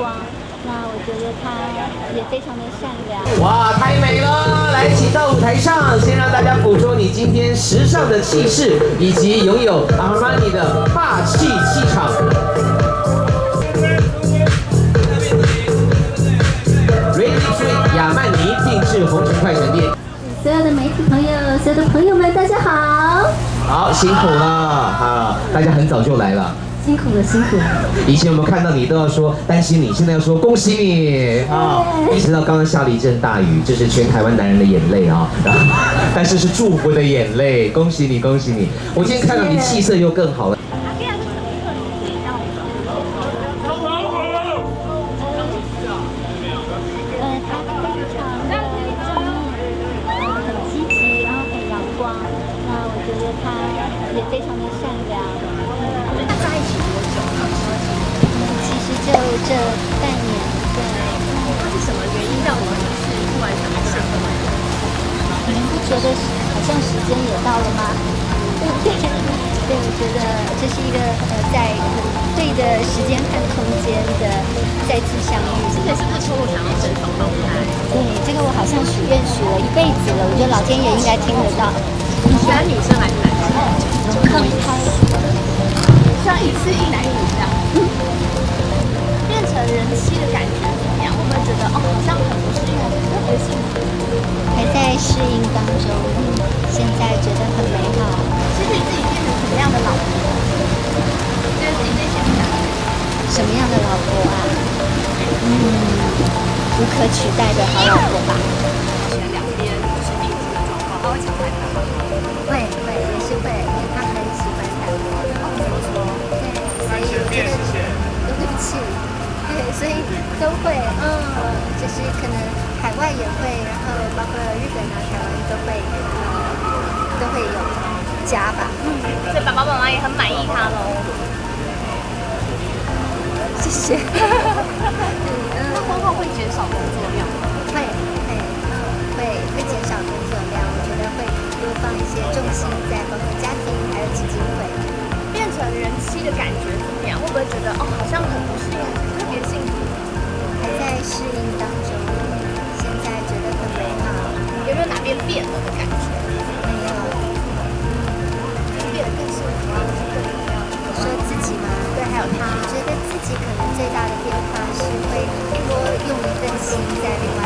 光。那我觉得他也非常的善良。哇，太美了！来，请到舞台上，先让大家捕捉你今天时尚的气势，以及拥有阿玛尼的霸气气场。Ready Tree 亚曼尼定制红尘快闪店。所有的媒体朋友，所有的朋友们，大家好。好，辛苦了啊！大家很早就来了。辛苦了，辛苦了。以前我们看到你都要说担心你，现在要说恭喜你啊！一直到刚刚下了一阵大雨，这是全台湾男人的眼泪啊！但是是祝福的眼泪，恭喜你，恭喜你！我今天看到你气色又更好了。他也非常的善良。在一起多久了？其实就这半年。对。他是什么原因让我们是突然想要上班？你们不觉得好像时间也到了吗？对不对？对，我觉得这是一个在对的时间和空间的再次相遇。之前是不是说过想要分手状态？对，这个我好像许愿许了一辈子了，我觉得老天爷应该听得到。你喜欢女生还是男生？看开，像一次一男一女这样，变成人妻的感觉怎么样？会不会觉得好像很不适应，特别幸福？还在适应当中，现在觉得很美好。其实你自己变成什么样的老婆？觉得自己内心想什么样的老婆啊？无可取代的好老婆吧。两边就是彼此的状况，他会常来看吗？会，也是会，因为他很喜欢台湾。怎么说？对，所以我觉得对不起，对，所以都会，就是可能海外也会，然后包括日本啊、台湾都会有家吧。所以爸爸妈妈也很满意他喽。谢谢。那婚后会减少工作量吗？会减少工作量，我觉得会多放一些重心在包括家庭还有基金会。变成人妻的感觉怎么样？会不会觉得好像很不适应，特别幸福？还在适应当中，现在觉得很美好。有没有哪边变了的感觉？没有。变得更幸福啊，更怎么样？你说自己吗？对，还有他。我觉得自己可能最大的变化是会多用一份心在另外